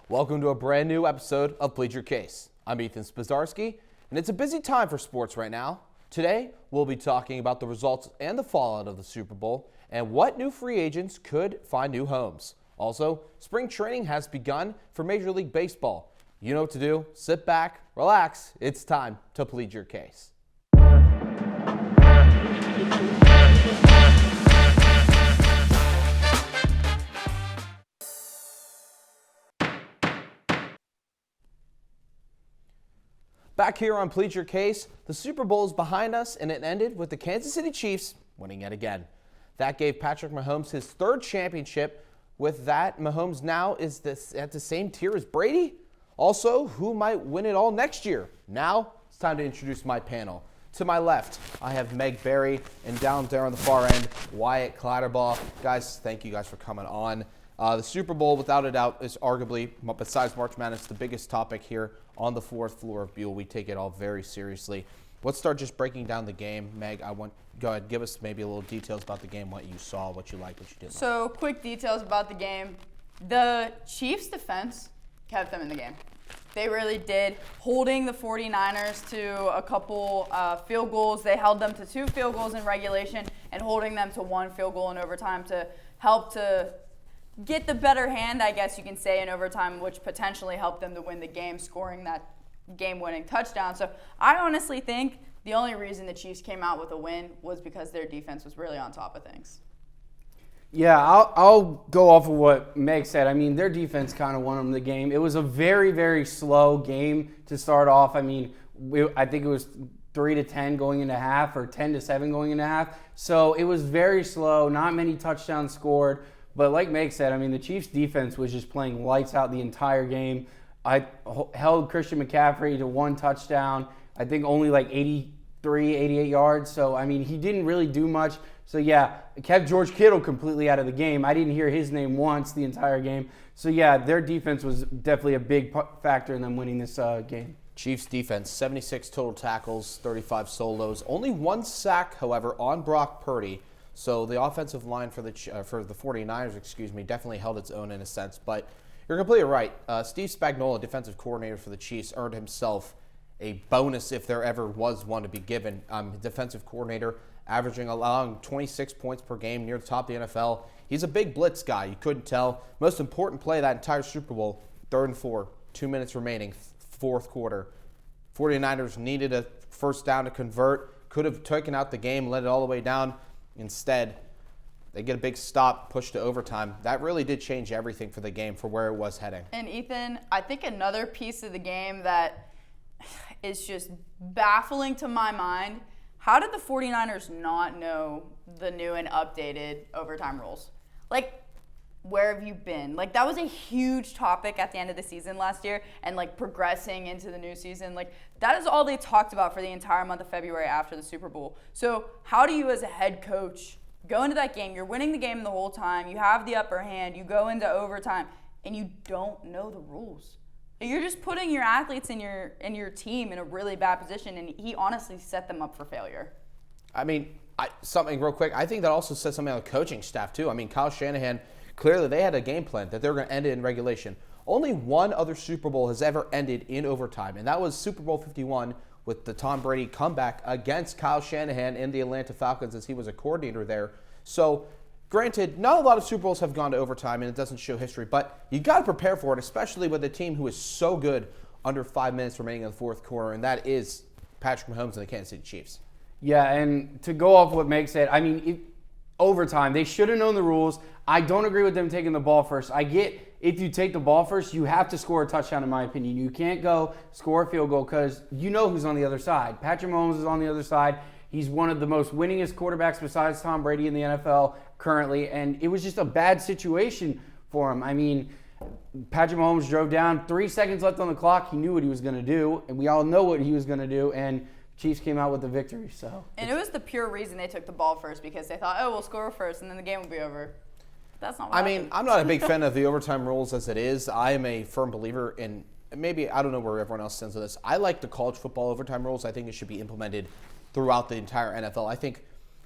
Welcome to a brand new episode of Plead Your Case. I'm Ethan Spozarski, and it's a busy time for sports right now. Today, we'll be talking about the results and the fallout of the Super Bowl and what new free agents could find new homes. Also, spring training has begun for Major League Baseball. You know what to do. Sit back, relax. It's time to plead your case. Back here on Plead Your Case, the Super Bowl is behind us, and it ended with the Kansas City Chiefs winning yet again. That gave Patrick Mahomes his third championship. With that, Mahomes now is at the same tier as Brady. Also, who might win it all next year? Now, it's time to introduce my panel. To my left, I have Meg Barry, and down there on the far end, Wyatt Clatterbaugh. Guys, thank you guys for coming on. The Super Bowl, without a doubt, is arguably, besides March Madness, the biggest topic here on the fourth floor of Buell. We take it all very seriously. Let's start just breaking down the game. Meg, go ahead, give us maybe a little details about the game, what you saw, what you liked, what you didn't like. So, quick details about the game. The Chiefs' defense kept them in the game. They really did, holding the 49ers to a couple field goals. They held them to 2 field goals in regulation and holding them to 1 field goal in overtime to help to get the better hand, I guess you can say, in overtime, which potentially helped them to win the game, scoring that game-winning touchdown. So I honestly think the only reason the Chiefs came out with a win was because their defense was really on top of things. Yeah, I'll go off of what Meg said. I mean, their defense kind of won them the game. It was a very, very slow game to start off. I mean, I think it was 3-10 going into half or 10-7 going into half. So it was very slow, not many touchdowns scored. But like Meg said, I mean, the Chiefs' defense was just playing lights out the entire game. I held Christian McCaffrey to 1 touchdown, I think only like 88 yards. So, I mean, he didn't really do much. So, yeah, it kept George Kittle completely out of the game. I didn't hear his name once the entire game. So, yeah, their defense was definitely a big factor in them winning this game. Chiefs defense, 76 total tackles, 35 solos. Only 1 sack, however, on Brock Purdy. So the offensive line for the 49ers, definitely held its own in a sense. But you're completely right. Steve Spagnuolo, defensive coordinator for the Chiefs, earned himself a bonus if there ever was one to be given. Defensive coordinator, allowing 26 points per game, near the top of the NFL. He's a big blitz guy. You couldn't tell. Most important play of that entire Super Bowl, 3rd and 4, 2 minutes remaining, 4th quarter. 49ers needed a first down to convert. Could have taken out the game, let it all the way down. Instead, they get a big stop, push to overtime. That really did change everything for the game, for where it was heading. And Ethan, I think another piece of the game that is just baffling to my mind, how did the 49ers not know the new and updated overtime rules? Like, where have you been? Like, that was a huge topic at the end of the season last year and, like, progressing into the new season. Like, that is all they talked about for the entire month of February after the Super Bowl. So how do you as a head coach go into that game? You're winning the game the whole time. You have the upper hand. You go into overtime, and you don't know the rules. You're just putting your athletes and your team in a really bad position, and he honestly set them up for failure. I mean, something real quick. I think that also says something on the coaching staff, too. I mean, Kyle Shanahan, clearly they had a game plan that they were going to end it in regulation. Only one other Super Bowl has ever ended in overtime, and that was Super Bowl 51 with the Tom Brady comeback against Kyle Shanahan and the Atlanta Falcons as he was a coordinator there. So, granted, not a lot of Super Bowls have gone to overtime, and it doesn't show history, but you got to prepare for it, especially with a team who is so good under 5 minutes remaining in the 4th quarter, and that is Patrick Mahomes and the Kansas City Chiefs. Yeah, and to go off what Meg said, I mean, overtime, they should have known the rules. I don't agree with them taking the ball first. I get if you take the ball first, you have to score a touchdown, in my opinion. You can't go score a field goal because you know who's on the other side. Patrick Mahomes is on the other side. He's one of the most winningest quarterbacks besides Tom Brady in the NFL currently, and it was just a bad situation for him. I mean, Patrick Mahomes drove down, 3 seconds left on the clock. He knew what he was going to do, and we all know what he was going to do, and Chiefs came out with the victory. And it was the pure reason they took the ball first, because they thought, we'll score first, and then the game will be over. That's not what happened. I'm not a big fan of the overtime rules as it is. I am a firm believer in, maybe, I don't know where everyone else stands with this. I like the college football overtime rules. I think it should be implemented throughout the entire NFL.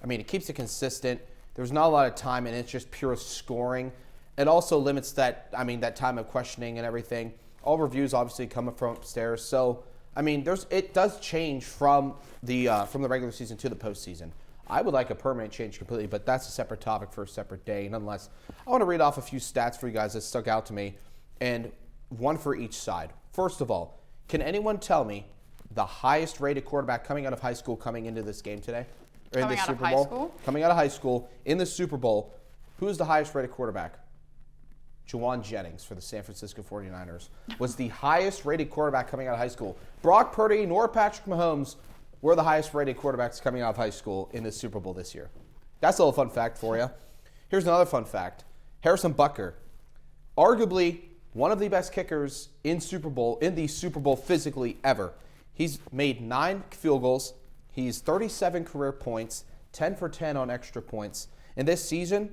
It keeps it consistent. There's not a lot of time, and it's just pure scoring. it also limits that time of questioning and everything. All reviews obviously coming from upstairs. So, it does change from the regular season to the postseason. I would like a permanent change completely, but that's a separate topic for a separate day. Nonetheless, I want to read off a few stats for you guys that stuck out to me, and one for each side. First of all, can anyone tell me the highest rated quarterback coming out of high school coming into this game today? Or in this Super Bowl? Coming out of high school in the Super Bowl, who is the highest rated quarterback? Juwan Jennings for the San Francisco 49ers was the highest rated quarterback coming out of high school. Brock Purdy nor Patrick Mahomes were the highest rated quarterbacks coming out of high school in the Super Bowl this year. That's a little fun fact for you. Here's another fun fact. Harrison Butker, arguably one of the best kickers in the Super Bowl physically ever. He's made 9 field goals. He's 37 career points, 10 for 10 on extra points. And this season,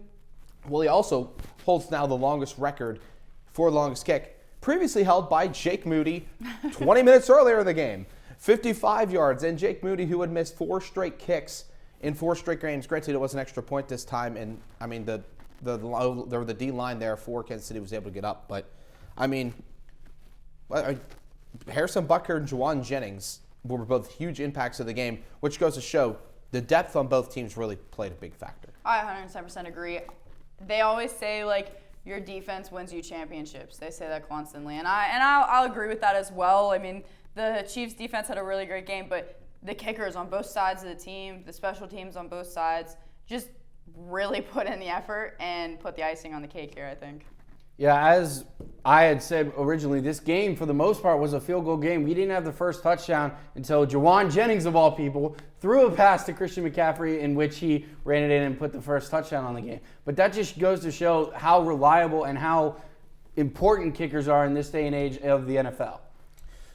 he also holds now the longest record for the longest kick, previously held by Jake Moody 20 minutes earlier in the game. 55 yards. And Jake Moody, who had missed 4 straight kicks in 4 straight games. Granted, it was an extra point this time. And, the D-line there for Kansas City was able to get up. But, Harrison Butker and Juwan Jennings were both huge impacts of the game, which goes to show the depth on both teams really played a big factor. I 110% agree. They always say, your defense wins you championships. They say that constantly. And I'll agree with that as well. The Chiefs' defense had a really great game, but the kickers on both sides of the team, the special teams on both sides, just really put in the effort and put the icing on the cake here, I think. Yeah, as I had said originally, this game, for the most part, was a field goal game. We didn't have the first touchdown until Juwan Jennings, of all people, threw a pass to Christian McCaffrey in which he ran it in and put the first touchdown on the game. But that just goes to show how reliable and how important kickers are in this day and age of the NFL.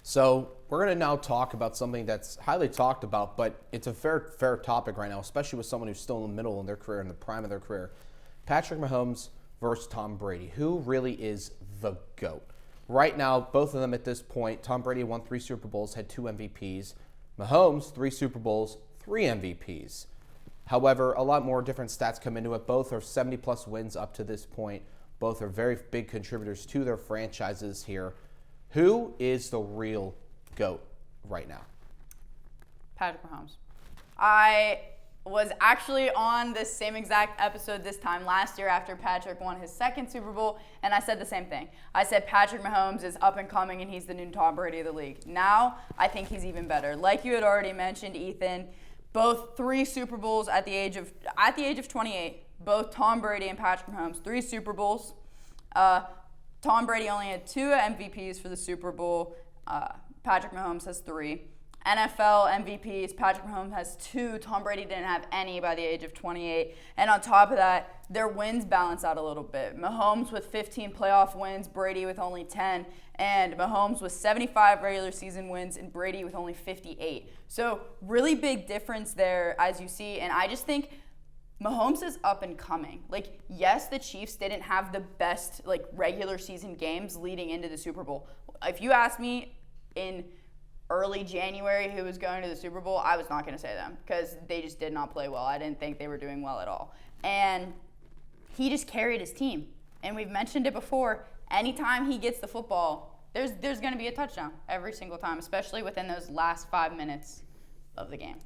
So we're going to now talk about something that's highly talked about, but it's a fair topic right now, especially with someone who's still in the middle of their career, in the prime of their career. Patrick Mahomes versus Tom Brady. Who really is the GOAT? Right now, both of them at this point, Tom Brady won 3 Super Bowls, had 2 MVPs. Mahomes, 3 Super Bowls, 3 MVPs. However, a lot more different stats come into it. Both are 70-plus wins up to this point. Both are very big contributors to their franchises here. Who is the real GOAT right now? Patrick Mahomes. I was actually on this same exact episode this time last year after Patrick won his 2nd Super Bowl, and I said the same thing. I said Patrick Mahomes is up and coming, and he's the new Tom Brady of the league. Now, I think he's even better. Like you had already mentioned, Ethan, both 3 Super Bowls at the age of 28. Both Tom Brady and Patrick Mahomes, 3 Super Bowls. Tom Brady only had 2 MVPs for the Super Bowl. Patrick Mahomes has 3. NFL MVPs, Patrick Mahomes has 2. Tom Brady didn't have any by the age of 28. And on top of that, their wins balance out a little bit. Mahomes with 15 playoff wins, Brady with only 10. And Mahomes with 75 regular season wins and Brady with only 58. So really big difference there, as you see. And I just think Mahomes is up and coming. Yes, the Chiefs didn't have the best regular season games leading into the Super Bowl. If you ask me in early January who was going to the Super Bowl, I was not going to say them because they just did not play well. I didn't think they were doing well at all. And he just carried his team. And we've mentioned it before, anytime he gets the football, there's going to be a touchdown every single time, especially within those last 5 minutes of the game.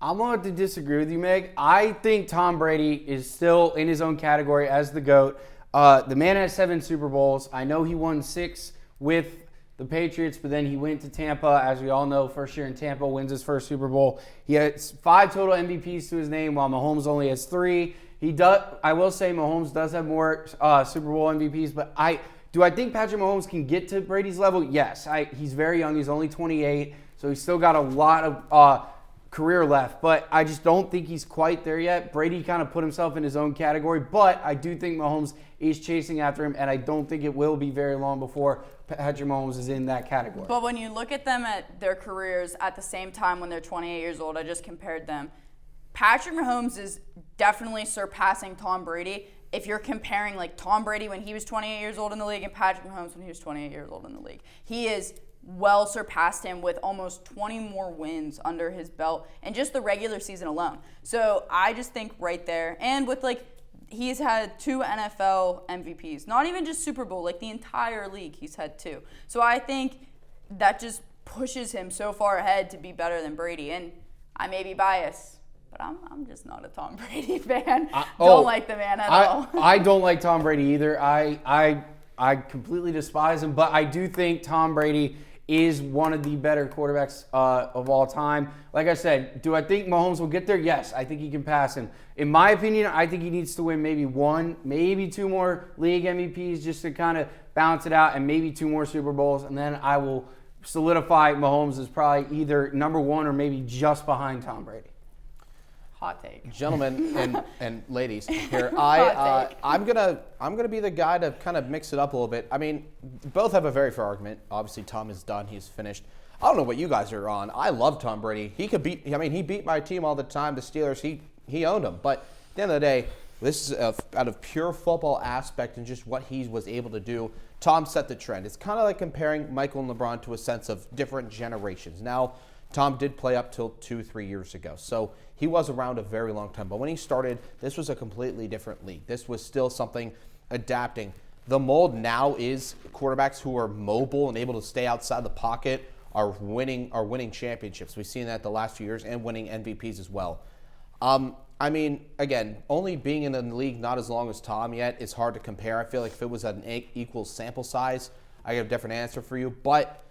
I'm going to disagree with you, Meg. I think Tom Brady is still in his own category as the GOAT. The man has 7 Super Bowls. I know he won 6 with the Patriots, but then he went to Tampa. As we all know, first year in Tampa, wins his first Super Bowl. He has 5 total MVPs to his name, while Mahomes only has 3. I will say Mahomes does have more Super Bowl MVPs, but do I think Patrick Mahomes can get to Brady's level? Yes. He's very young. He's only 28, so he's still got a lot of career left, but I just don't think he's quite there yet. Brady kind of put himself in his own category, but I do think Mahomes is chasing after him, and I don't think it will be very long before Patrick Mahomes is in that category. But when you look at them at their careers at the same time when they're 28 years old, I just compared them. Patrick Mahomes is definitely surpassing Tom Brady. If you're comparing Tom Brady when he was 28 years old in the league and Patrick Mahomes when he was 28 years old in the league, he is well surpassed him with almost 20 more wins under his belt in just the regular season alone. So I just think right there, and with he's had 2 NFL MVPs. Not even just Super Bowl, like the entire league he's had 2. So I think that just pushes him so far ahead to be better than Brady. And I may be biased, but I'm just not a Tom Brady fan. Don't like the man at all. I don't like Tom Brady either. I completely despise him, but I do think Tom Brady is one of the better quarterbacks of all time. Like I said, do I think Mahomes will get there? Yes, I think he can pass him. In my opinion, I think he needs to win maybe 1, maybe 2 more league MVPs just to kind of balance it out, and maybe 2 more Super Bowls, and then I will solidify Mahomes as probably either number 1 or maybe just behind Tom Brady. Hot take. Gentlemen and ladies here, I'm gonna be the guy to kind of mix it up a little bit. I mean, both have a very fair argument. Obviously, Tom is done; he's finished. I don't know what you guys are on. I love Tom Brady. He could beat. I mean, he beat my team all the time. The Steelers. He owned them. But at the end of the day, this is out of pure football aspect and just what he was able to do. Tom set the trend. It's kind of like comparing Michael and LeBron to a sense of different generations. Now, Tom did play up till 2-3 years ago, so he was around a very long time. But when he started, this was a completely different league. This was still something adapting. The mold now is quarterbacks who are mobile and able to stay outside the pocket are winning championships. We've seen that the last few years and winning MVPs as well. I mean, again, only being in the league not as long as Tom yet, it's hard to compare. I feel like if it was at an equal sample size, I get a different answer for you. But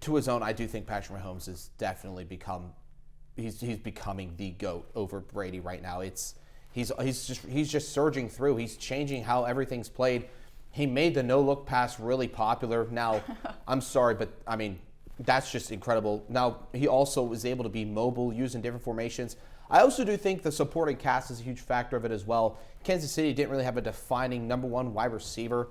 to his own, I do think Patrick Mahomes has definitely he's becoming the GOAT over Brady right now. He's just surging through. He's changing how everything's played. He made the no-look pass really popular. Now, I'm sorry, but I mean, that's just incredible. Now, he also was able to be mobile, using different formations. I also do think the supporting cast is a huge factor of it as well. Kansas City didn't really have a defining number 1 wide receiver,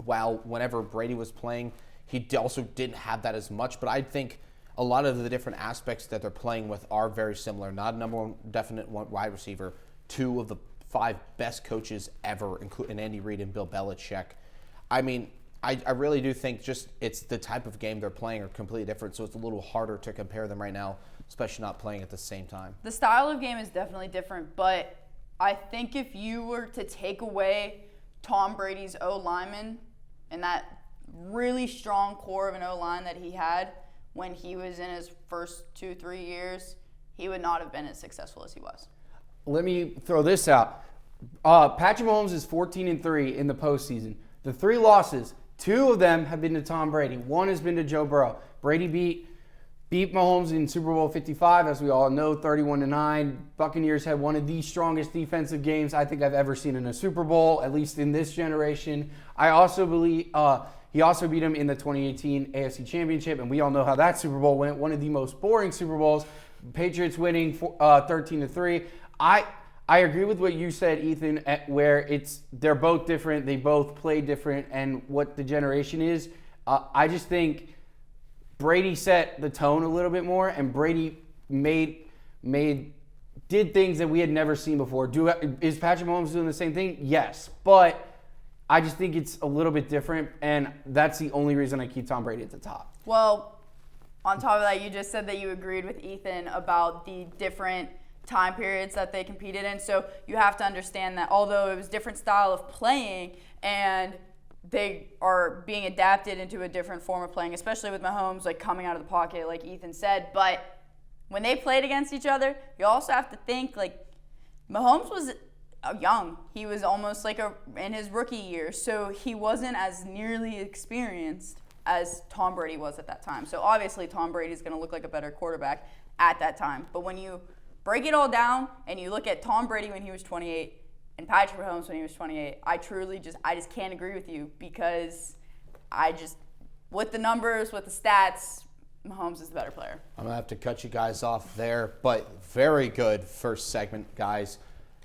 while whenever Brady was playing, he also didn't have that as much. But I think a lot of the different aspects that they're playing with are very similar. Not a number 1 definite wide receiver, 2 of the 5 best coaches ever, including Andy Reid and Bill Belichick. I mean, I really do think just it's the type of game they're playing are completely different, so it's a little harder to compare them right now, especially not playing at the same time. The style of game is definitely different, but I think if you were to take away Tom Brady's O-lineman and that really strong core of an O-line that he had when he was in his first 2-3 years, he would not have been as successful as he was. Let me throw this out. Patrick Mahomes is 14-3 in the postseason. The 3 losses, 2 of them have been to Tom Brady. 1 has been to Joe Burrow. Brady beat Mahomes in Super Bowl 55, as we all know, 31-9. Buccaneers had one of the strongest defensive games I think I've ever seen in a Super Bowl, at least in this generation. I also believe he also beat him in the 2018 AFC Championship, and we all know how that Super Bowl went. One of the most boring Super Bowls. Patriots winning 13-3. I agree with what you said, Ethan, where they're both different. They both play different, and what the generation is. I just think Brady set the tone a little bit more, and Brady did things that we had never seen before. Is Patrick Mahomes doing the same thing? Yes, but I just think it's a little bit different, and that's the only reason I keep Tom Brady at the top. Well, on top of that, you just said that you agreed with Ethan about the different time periods that they competed in. So you have to understand that although it was different style of playing and they are being adapted into a different form of playing, especially with Mahomes like coming out of the pocket, like Ethan said. But when they played against each other, you also have to think like Mahomes was young. He was almost like in his rookie year, so he wasn't as nearly experienced as Tom Brady was at that time. So obviously Tom Brady is going to look like a better quarterback at that time. But when you break it all down and you look at Tom Brady when he was 28 and Patrick Mahomes when he was 28, I just can't agree with you because with the numbers, with the stats, Mahomes is the better player. I'm going to have to cut you guys off there, but very good first segment, guys.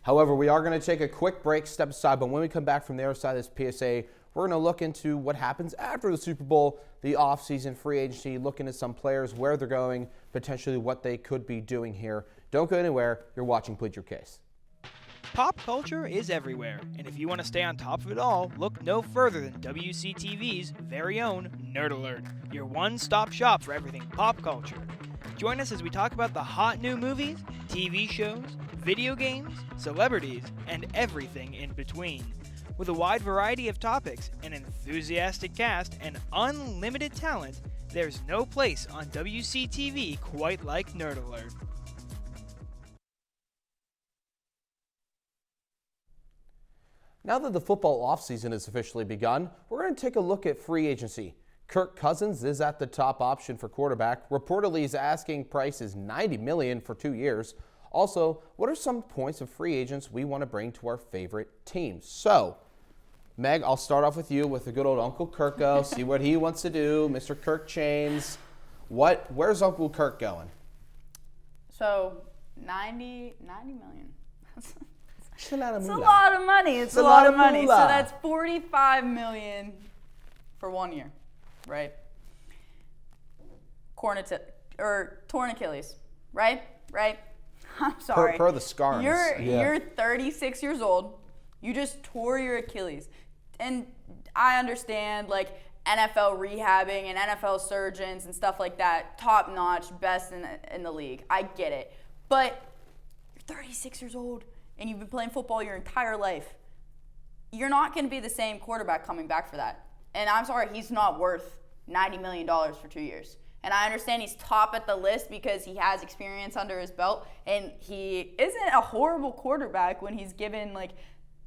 However, we are going to take a quick break, step aside, but when we come back from the other side of this PSA, we're going to look into what happens after the Super Bowl, the offseason, free agency, look into some players, where they're going, potentially what they could be doing here. Don't go anywhere. You're watching Plead Your Case. Pop culture is everywhere, and if you want to stay on top of it all, look no further than WCTV's very own Nerd Alert, your one-stop shop for everything pop culture. Join us as we talk about the hot new movies, TV shows, video games, celebrities, and everything in between. With a wide variety of topics, an enthusiastic cast, and unlimited talent, there's no place on WCTV quite like Nerd Alert. Now that the football offseason has officially begun, we're going to take a look at free agency. Kirk Cousins is at the top option for quarterback. Reportedly, his asking price is $90 million for 2 years. Also, what are some points of free agents we want to bring to our favorite teams? So, Meg, I'll start off with you with the good old Uncle Kirko, see what he wants to do, Mr. Kirk Chains. Where's Uncle Kirk going? So, 90 million. It's It's a lot of money. It's a lot of money. So that's $45 million for 1 year, right? Torn Achilles, right? I'm sorry. Per the scars. You're 36 years old. You just tore your Achilles, and I understand like NFL rehabbing and NFL surgeons and stuff like that, top notch, best in the league. I get it, but you're 36 years old. And you've been playing football your entire life, you're not going to be the same quarterback coming back for that. And I'm sorry, he's not worth $90 million for 2 years. And I understand he's top at the list because he has experience under his belt, and he isn't a horrible quarterback when he's given like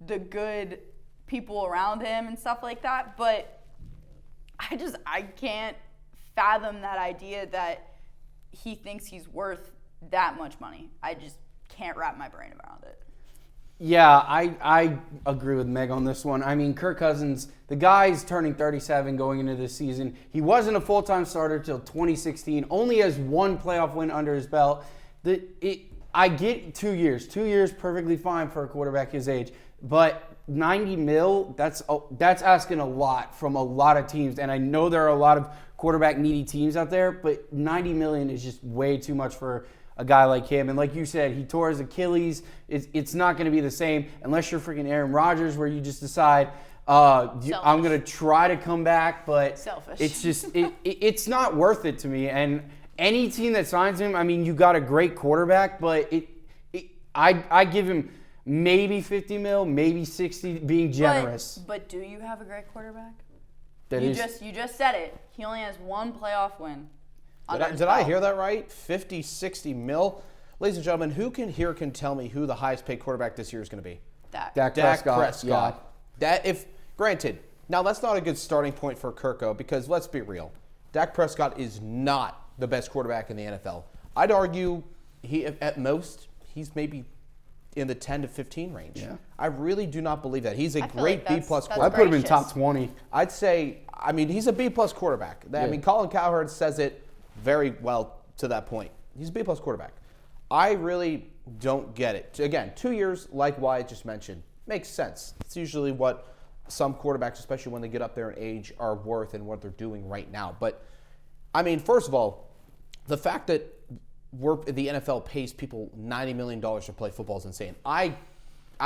the good people around him and stuff like that. But I can't fathom that idea that he thinks he's worth that much money. I just can't wrap my brain around it. Yeah, I agree with Meg on this one. I mean, Kirk Cousins, the guy's turning 37 going into this season. He wasn't a full-time starter till 2016, only has one playoff win under his belt. I get 2 years. 2 years, perfectly fine for a quarterback his age. But 90 mil, that's asking a lot from a lot of teams. And I know there are a lot of quarterback-needy teams out there, but 90 million is just way too much for a guy like him. And like you said, he tore his Achilles. It's not going to be the same unless you're freaking Aaron Rodgers, where you just decide, I'm going to try to come back, but selfish. It's just it's not worth it to me. And any team that signs him, I mean, you got a great quarterback, but I give him maybe 50 mil, maybe 60, being generous. But do you have a great quarterback? You just said it. He only has one playoff win. Did I hear that right? 50, 60 mil? Ladies and gentlemen, who can tell me who the highest paid quarterback this year is going to be? Dak Prescott. Yeah. Granted, now that's not a good starting point for Kirko, because let's be real. Dak Prescott is not the best quarterback in the NFL. I'd argue at most he's maybe in the 10 to 15 range. Yeah. I really do not believe that. He's a great B+ quarterback. I put him in top 20. I'd say, he's a B+ quarterback. Yeah. Colin Cowherd says it very well to that point. He's a B+ quarterback. I really don't get it. Again, 2 years, like Wyatt just mentioned, makes sense. It's usually what some quarterbacks, especially when they get up there in age, are worth and what they're doing right now. But, first of all, the fact that the NFL pays people $90 million to play football is insane. I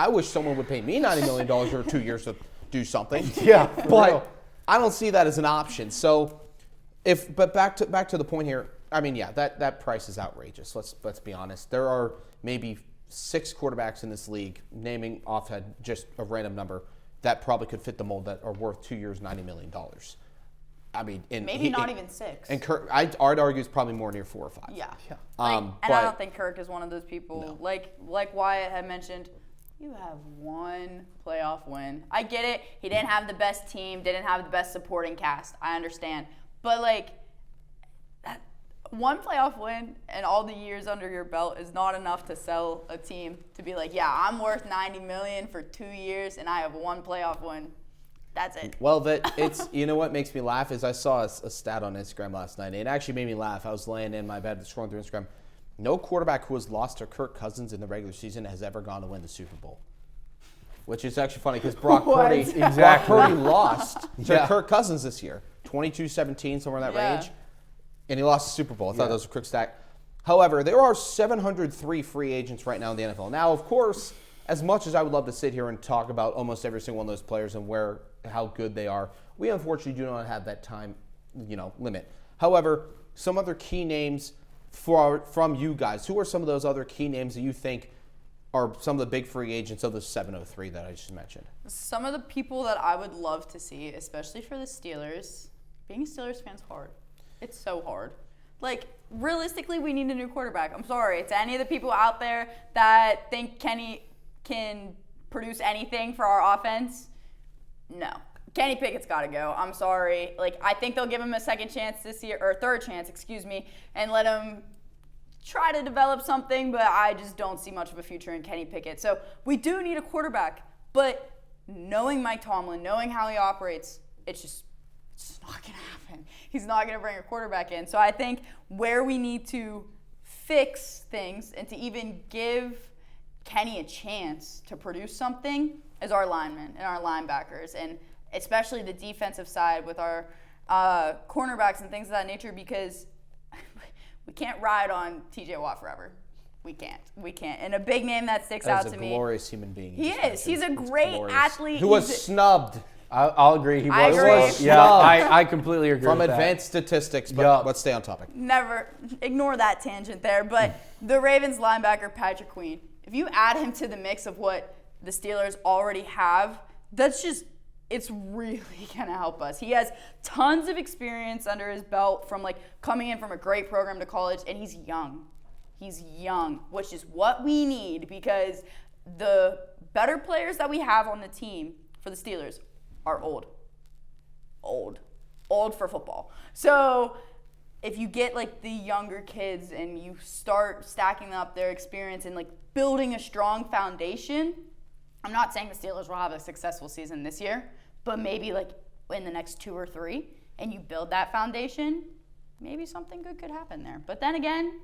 wish someone would pay me $90 million for 2 years to do something. Yeah, but I don't see that as an option. So, but back to the point here. That price is outrageous. Let's be honest. There are maybe 6 quarterbacks in this league, naming offhand just a random number, that probably could fit the mold, that are worth 2 years, $90 million. Maybe not even 6. And Kirk, I'd argue, is probably more near 4 or 5. Yeah. But I don't think Kirk is one of those people. No. Like Wyatt had mentioned, you have one playoff win. I get it. He didn't have the best team, didn't have the best supporting cast. I understand. But one playoff win and all the years under your belt is not enough to sell a team to be like, yeah, I'm worth $90 million for 2 years and I have one playoff win. That's it. Well, you know what makes me laugh is I saw a stat on Instagram last night. It actually made me laugh. I was laying in my bed scrolling through Instagram. No quarterback who has lost to Kirk Cousins in the regular season has ever gone to win the Super Bowl. Which is actually funny because Brock Purdy lost to Kirk Cousins this year. 22-17, somewhere in that range. And he lost the Super Bowl. I thought that was a quick stat. However, there are 703 free agents right now in the NFL. Now, of course, as much as I would love to sit here and talk about almost every single one of those players and how good they are, we unfortunately do not have that time, limit. However, some other key names from you guys. Who are some of those other key names that you think are some of the big free agents of the 703 that I just mentioned? Some of the people that I would love to see, especially for the Steelers, being a Steelers fan's hard. It's so hard. Like, realistically, we need a new quarterback. I'm sorry. To any of the people out there that think Kenny can produce anything for our offense, no. Kenny Pickett's got to go. I'm sorry. Like, I think they'll give him a second chance this year, or third chance, and let him try to develop something, but I just don't see much of a future in Kenny Pickett. So we do need a quarterback, but knowing Mike Tomlin, knowing how he operates, it's not going to happen. He's not going to bring a quarterback in. So I think where we need to fix things and to even give Kenny a chance to produce something is our linemen and our linebackers, and especially the defensive side with our cornerbacks and things of that nature, because we can't ride on TJ Watt forever. We can't. And a big name that sticks out to me. He's a glorious human being. He is. He's a great athlete. Who was snubbed. I'll agree. He I was. agree. Yeah, I completely agree From with advanced statistics, but let's stay on topic. Never ignore that tangent there. But the Ravens linebacker, Patrick Queen, if you add him to the mix of what the Steelers already have, it's really going to help us. He has tons of experience under his belt from coming in from a great program to college, and he's young. He's young, which is what we need, because the better players that we have on the team for the Steelers are old for football. So if you get the younger kids and you start stacking up their experience and building a strong foundation, I'm not saying the Steelers will have a successful season this year, but maybe in the next 2 or 3, and you build that foundation, maybe something good could happen there. But then again,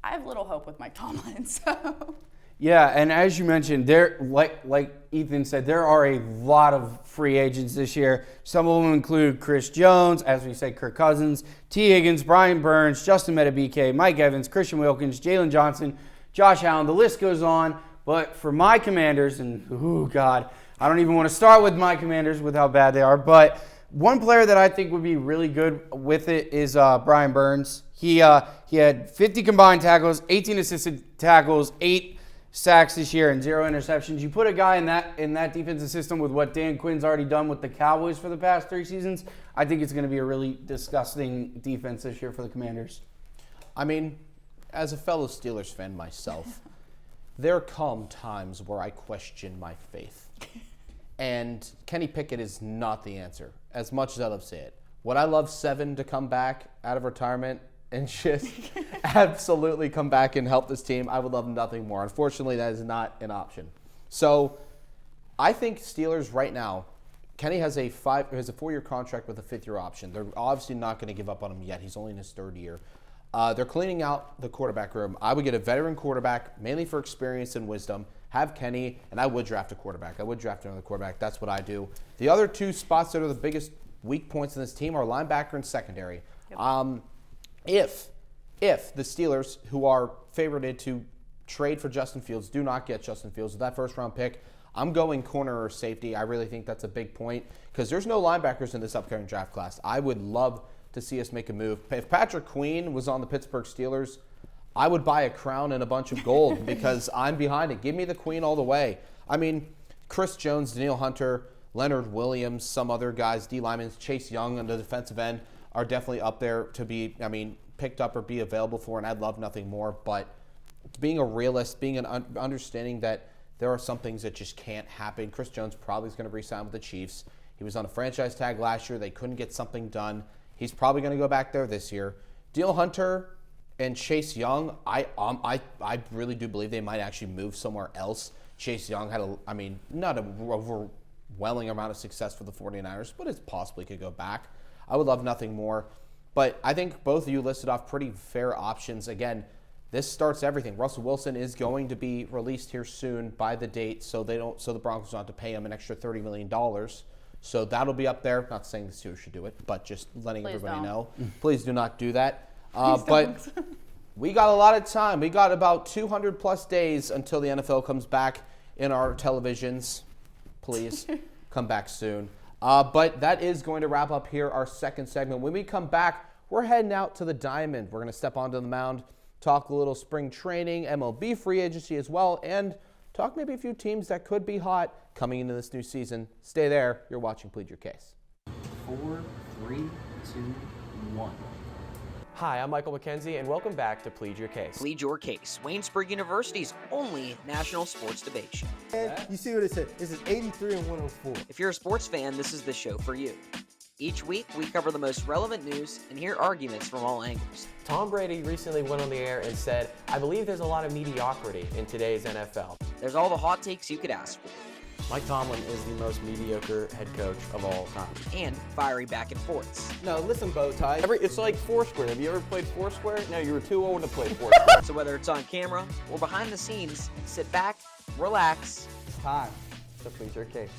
I have little hope with Mike Tomlin. So Yeah, and as you mentioned, there, like Ethan said, there are a lot of free agents this year. Some of them include Chris Jones, as we said, Kirk Cousins, T. Higgins, Brian Burns, Justin Metabike, Mike Evans, Christian Wilkins, Jalen Johnson, Josh Allen. The list goes on. But for my Commanders, and oh God, I don't even want to start with my Commanders with how bad they are. But one player that I think would be really good with it is Brian Burns. He had 50 combined tackles, 18 assisted tackles, 8 sacks this year, and 0 interceptions. You put a guy in that defensive system with what Dan Quinn's already done with the Cowboys for the past 3 seasons, I think it's going to be a really disgusting defense this year for the Commanders. I mean, as a fellow Steelers fan myself, there come times where I question my faith. And Kenny Pickett is not the answer, as much as I love to say it. Would I love Seven to come back out of retirement and just absolutely come back and help this team? I would love nothing more. Unfortunately, that is not an option. So I think Steelers right now, Kenny has a 4-year contract with a 5th-year option. They're obviously not going to give up on him yet. He's only in his 3rd year. They're cleaning out the quarterback room. I would get a veteran quarterback, mainly for experience and wisdom, have Kenny, and I would draft a quarterback. I would draft another quarterback. That's what I do. The other 2 spots that are the biggest weak points in this team are linebacker and secondary. Yep. If the Steelers, who are favorited to trade for Justin Fields, do not get Justin Fields with that first-round pick, I'm going corner or safety. I really think that's a big point because there's no linebackers in this upcoming draft class. I would love to see us make a move. If Patrick Queen was on the Pittsburgh Steelers, I would buy a crown and a bunch of gold because I'm behind it. Give me the Queen all the way. I mean, Chris Jones, Danielle Hunter, Leonard Williams, some other guys, D linemen, Chase Young on the defensive end are definitely up there to be, picked up or be available for, and I'd love nothing more. But being a realist, being an understanding that there are some things that just can't happen. Chris Jones probably is going to re-sign with the Chiefs. He was on a franchise tag last year. They couldn't get something done. He's probably going to go back there this year. Danielle Hunter and Chase Young, I really do believe they might actually move somewhere else. Chase Young had not an overwhelming amount of success for the 49ers, but it possibly could go back. I would love nothing more. But I think both of you listed off pretty fair options. Again, this starts everything. Russell Wilson is going to be released here soon by the date, so the Broncos don't have to pay him an extra $30 million. So that'll be up there. Not saying the Steelers should do it, but just letting everybody know. Please do not do that. But we got a lot of time. We got about 200 plus days until the NFL comes back in our televisions. Please come back soon. But that is going to wrap up here our second segment. When we come back, we're heading out to the Diamond. We're going to step onto the mound, talk a little spring training, MLB free agency as well, and talk maybe a few teams that could be hot coming into this new season. Stay there. You're watching Plead Your Case. 4, 3, 2, 1. Hi, I'm Michael McKenzie, and welcome back to Plead Your Case. Plead Your Case, Waynesburg University's only national sports debate show. And you see what it said? This is 83 and 104. If you're a sports fan, this is the show for you. Each week, we cover the most relevant news and hear arguments from all angles. Tom Brady recently went on the air and said, "I believe there's a lot of mediocrity in today's NFL." There's all the hot takes you could ask for. Mike Tomlin is the most mediocre head coach of all time. And fiery back and forths. No, listen, Bowtie. It's like Foursquare. Have you ever played Foursquare? No, you were too old to play Foursquare. So whether it's on camera or behind the scenes, sit back, relax. It's time. So plead your case.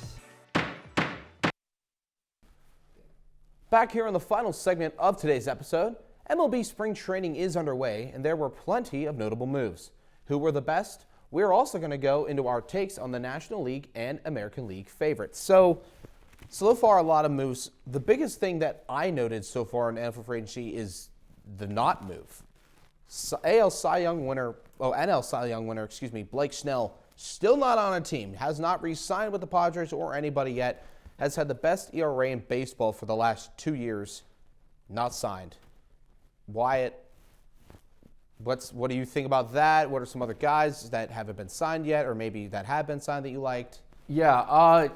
Back here on the final segment of today's episode, MLB Spring Training is underway, and there were plenty of notable moves. Who were the best? We're also going to go into our takes on the National League and American League favorites. So far, a lot of moves. The biggest thing that I noted so far in NFL free agency is the not move. NL Cy Young winner, Blake Snell, still not on a team, has not re-signed with the Padres or anybody yet, has had the best ERA in baseball for the last 2 years, not signed. Wyatt, what do you think about that? What are some other guys that haven't been signed yet, or maybe that have been signed that you liked? Yeah,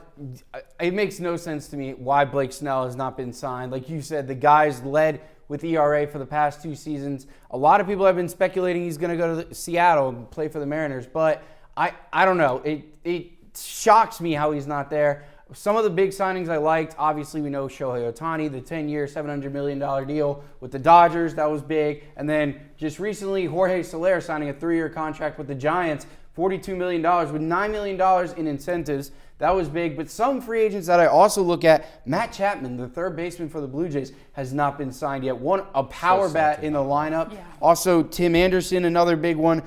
it makes no sense to me why Blake Snell has not been signed. Like you said, the guy's led with ERA for the past 2 seasons. A lot of people have been speculating he's going to go to Seattle and play for the Mariners, but I don't know. It shocks me how he's not there. Some of the big signings I liked, obviously we know Shohei Ohtani, the 10-year, $700 million deal with the Dodgers, that was big. And then just recently, Jorge Soler signing a 3-year contract with the Giants, $42 million with $9 million in incentives. That was big. But some free agents that I also look at, Matt Chapman, the third baseman for the Blue Jays, has not been signed yet. A power bat in the lineup. Yeah. Also, Tim Anderson, another big one.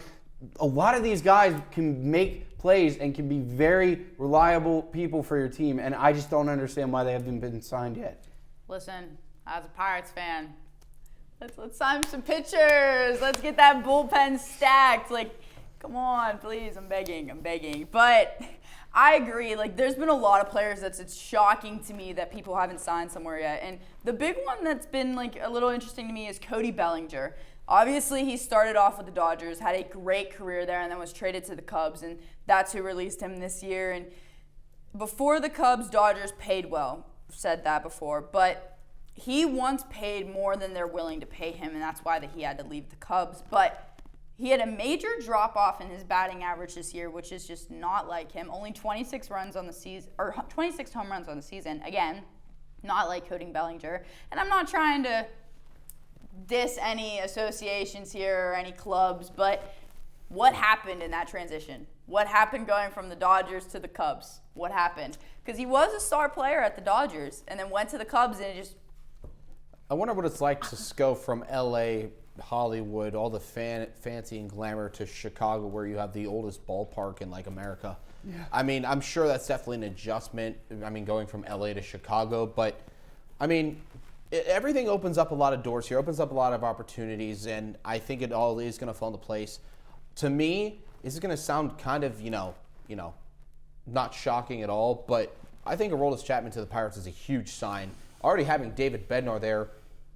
A lot of these guys can make plays and can be very reliable people for your team, and I just don't understand why they haven't been signed yet. Listen, as a Pirates fan, let's sign some pitchers. Let's get that bullpen stacked. Like, come on, please. I'm begging. But I agree. Like, there's been a lot of players it's shocking to me that people haven't signed somewhere yet. And the big one that's been like a little interesting to me is Cody Bellinger. Obviously, he started off with the Dodgers, had a great career there, and then was traded to the Cubs, and that's who released him this year. And before the Cubs, Dodgers paid well. Said that before. But he once paid more than they're willing to pay him, and that's why he had to leave the Cubs. But he had a major drop-off in his batting average this year, which is just not like him. Only 26 runs on the season, or 26 home runs on the season. Again, not like Cody Bellinger. And I'm not trying to diss any associations here or any clubs, but what happened in that transition? What happened going from the Dodgers to the Cubs? What happened? Because he was a star player at the Dodgers and then went to the Cubs and it just... I wonder what it's like to go from L.A., Hollywood, all the fancy and glamour, to Chicago, where you have the oldest ballpark in like America. Yeah. I mean, I'm sure that's definitely an adjustment. I mean, going from L.A. to Chicago, but I mean, everything opens up a lot of doors here, opens up a lot of opportunities, and I think it all is going to fall into place. To me, this is going to sound kind of, not shocking at all, but I think Aroldis Chapman to the Pirates is a huge sign. Already having David Bednar there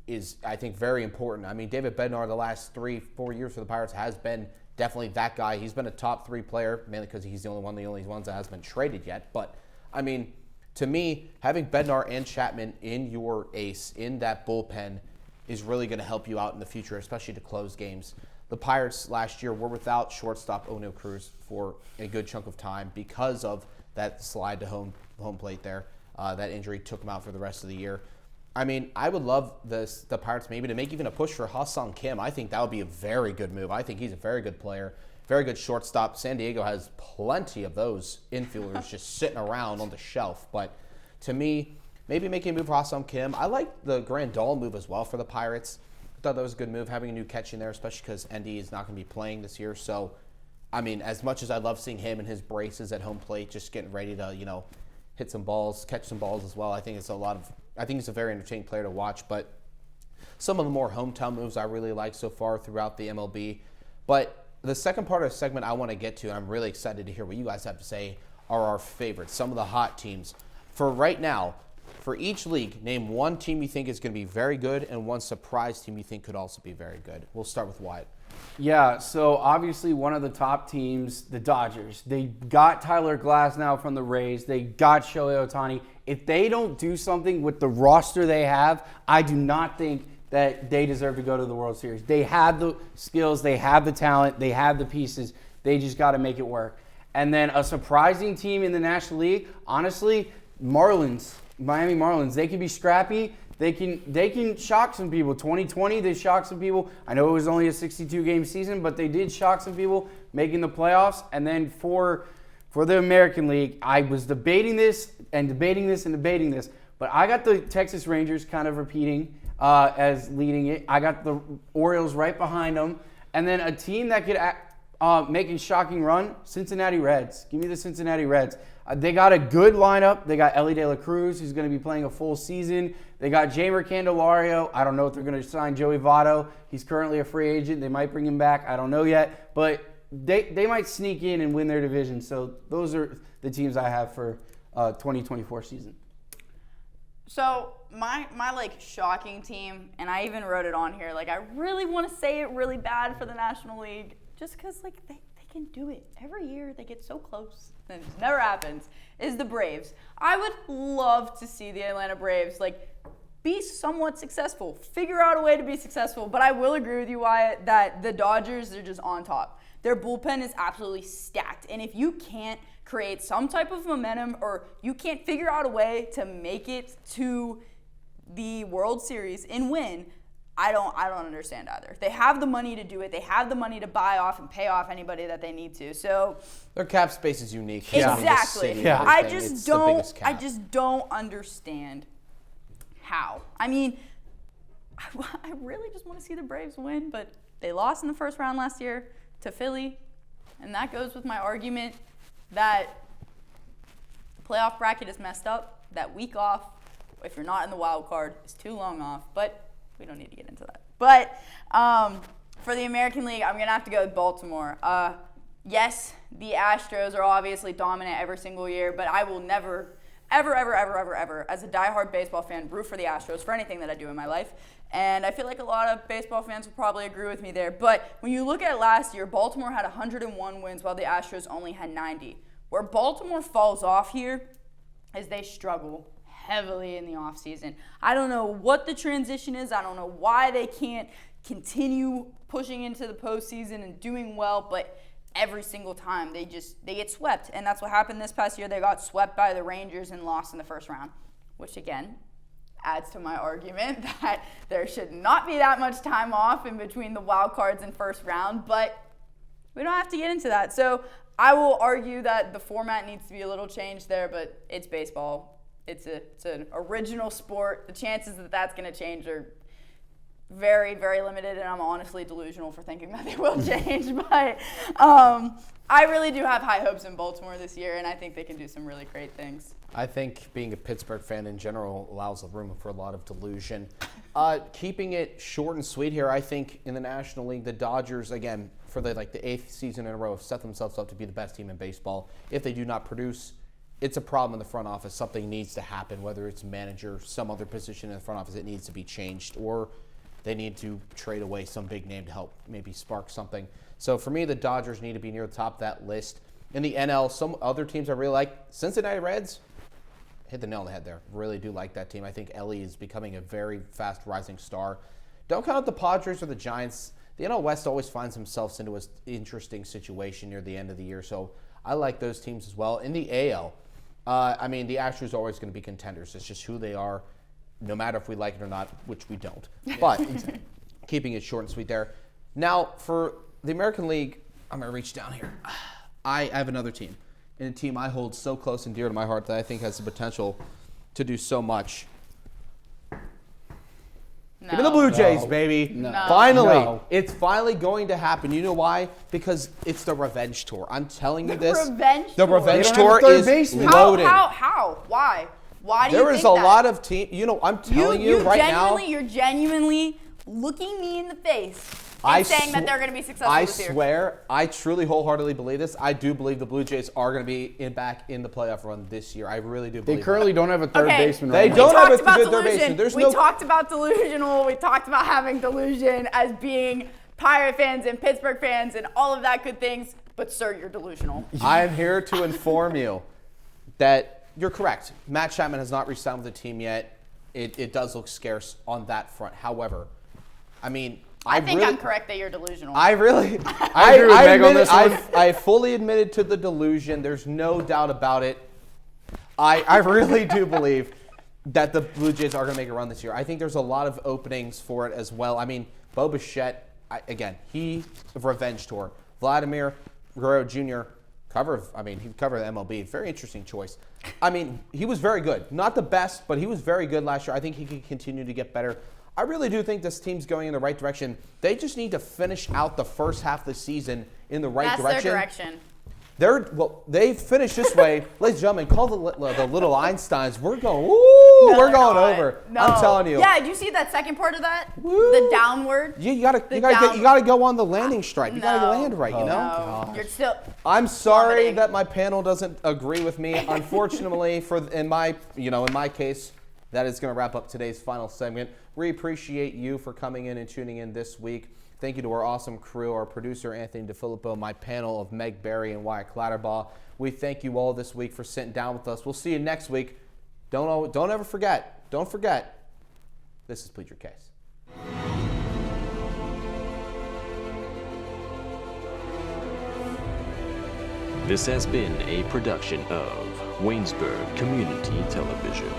is, I think, very important. I mean, David Bednar the last 3-4 years for the Pirates has been definitely that guy. He's been a top 3 player, mainly because he's the only ones that hasn't been traded yet. But, I mean, to me, having Bednar and Chapman in your ace, in that bullpen, is really going to help you out in the future, especially to close games. The Pirates last year were without shortstop O'Neal Cruz for a good chunk of time because of that slide to home plate there. That injury took him out for the rest of the year. I mean, I would love the Pirates maybe to make even a push for Ha-Seong Kim. I think that would be a very good move. I think he's a very good player, very good shortstop. San Diego has plenty of those infielders just sitting around on the shelf. But to me, maybe making a move for Ha-Seong Kim. I like the Grandal move as well for the Pirates. I thought that was a good move, having a new catch in there, especially because Endy is not going to be playing this year. So, I mean, as much as I love seeing him and his braces at home plate, just getting ready to, hit some balls, catch some balls as well. I think he's a very entertaining player to watch. But some of the more hometown moves I really like so far throughout the MLB. But the second part of the segment I want to get to, and I'm really excited to hear what you guys have to say, are our favorites, some of the hot teams. For right now, for each league, name one team you think is going to be very good and one surprise team you think could also be very good. We'll start with Wyatt. Yeah, so obviously one of the top teams, the Dodgers. They got Tyler Glass now from the Rays. They got Shohei Ohtani. If they don't do something with the roster they have, I do not think that they deserve to go to the World Series. They have the skills, they have the talent, they have the pieces. They just got to make it work. And then a surprising team in the National League, honestly, Marlins, Miami Marlins. They can be scrappy. They can shock some people. 2020, they shocked some people. I know it was only a 62-game season, but they did shock some people making the playoffs. And then for the American League, I was debating this, but I got the Texas Rangers kind of repeating as leading it. I got the Orioles right behind them. And then a team that could make a shocking run, Cincinnati Reds. Give me the Cincinnati Reds. They got a good lineup. They got Elly De La Cruz, who's going to be playing a full season. They got Jeimer Candelario. I don't know if they're going to sign Joey Votto. He's currently a free agent. They might bring him back. I don't know yet. But they might sneak in and win their division. So those are the teams I have for 2024 season. So my like shocking team, and I even wrote it on here, like I really want to say it really bad for the National League just because like they can do it. Every year they get so close and it just never happens, is the Braves. I would love to see the Atlanta Braves like be somewhat successful, figure out a way to be successful, but I will agree with you, Wyatt, that the Dodgers, they're just on top. Their bullpen is absolutely stacked, and if you can't create some type of momentum or you can't figure out a way to make it to the World Series and win, I don't understand either. They have the money to do it. They have the money to buy off and pay off anybody that they need to. So their cap space is unique. Exactly. Yeah. I just don't understand how. I mean, I really just want to see the Braves win, but they lost in the first round last year to Philly, and that goes with my argument that the playoff bracket is messed up. That week off, if you're not in the wild card, is too long off, but we don't need to get into that. But for the American League, I'm going to have to go with Baltimore. Yes, the Astros are obviously dominant every single year, but I will never, ever, as a diehard baseball fan, root for the Astros for anything that I do in my life. And I feel like a lot of baseball fans will probably agree with me there. But when you look at last year, Baltimore had 101 wins while the Astros only had 90. Where Baltimore falls off here is they struggle heavily in the offseason. I don't know what the transition is. I don't know why they can't continue pushing into the postseason and doing well, but every single time they get swept. And that's what happened this past year. They got swept by the Rangers and lost in the first round, which again adds to my argument that there should not be that much time off in between the wild cards and first round, but we don't have to get into that. So I will argue that the format needs to be a little changed there, but it's baseball. It's an original sport. The chances that that's going to change are very, very limited, and I'm honestly delusional for thinking that they will change. But I really do have high hopes in Baltimore this year, and I think they can do some really great things. I think being a Pittsburgh fan in general allows a room for a lot of delusion. Keeping it short and sweet here, I think in the National League, the Dodgers, again, for the 8th season in a row, have set themselves up to be the best team in baseball. If they do not produce, it's a problem in the front office. Something needs to happen, whether it's manager, some other position in the front office, it needs to be changed, or they need to trade away some big name to help maybe spark something. So for me, the Dodgers need to be near the top of that list. In the NL, some other teams I really like, Cincinnati Reds, hit the nail on the head there. Really do like that team. I think Elly is becoming a very fast rising star. Don't count out the Padres or the Giants. The NL West always finds themselves into an interesting situation near the end of the year, so I like those teams as well. In the AL, the Astros are always going to be contenders. It's just who they are, no matter if we like it or not, which we don't. But keeping it short and sweet there. Now, for the American League, I'm going to reach down here. I have another team, and a team I hold so close and dear to my heart that I think has the potential to do so much. No. Give me the Blue Jays, baby. No. Finally. No. It's finally going to happen. You know why? Because it's the revenge tour. I'm telling you this. The revenge tour is loaded. How? Why? Why do you think that? There is a lot of teams. I'm telling you right now. You're genuinely looking me in the face saying that they're going to be successful I this year. swear, I truly wholeheartedly believe this. I do believe the Blue Jays are going to be back in the playoff run this year. I really do believe They currently don't have a third baseman They right don't now. have a good third baseman. We talked about delusional. We talked about having delusion as being Pirate fans and Pittsburgh fans and all of that good things. But, sir, you're delusional. I am here to inform you that you're correct. Matt Chapman has not re-signed with the team yet. It does look scarce on that front. However, I mean, I think I'm correct that you're delusional. I really, I agree with Meg on this one. I fully admitted to the delusion. There's no doubt about it. I really do believe that the Blue Jays are going to make a run this year. I think there's a lot of openings for it as well. I mean, Bo Bichette, he revenge tour. Vladimir Guerrero Jr. he covered the MLB. Very interesting choice. I mean, he was very good. Not the best, but he was very good last year. I think he can continue to get better. I really do think this team's going in the right direction. They just need to finish out the first half of the season in the right direction. That's their direction. They finished this way. Ladies and gentlemen, call the little Einsteins. We're going, we're going over. No. I'm telling you. Yeah, did you see that second part of that? Woo. The downward? You gotta go on the landing strike. You gotta land right, you know? No. You're still. I'm sorry plummeting. that my panel doesn't agree with me. Unfortunately, in my case, that is going to wrap up today's final segment. We appreciate you for coming in and tuning in this week. Thank you to our awesome crew, our producer, Anthony DeFilippo, my panel of Meg Barry and Wyatt Clatterbaugh. We thank you all this week for sitting down with us. We'll see you next week. Don't ever forget. Don't forget. This is Plead Your Case. This has been a production of Waynesburg Community Television.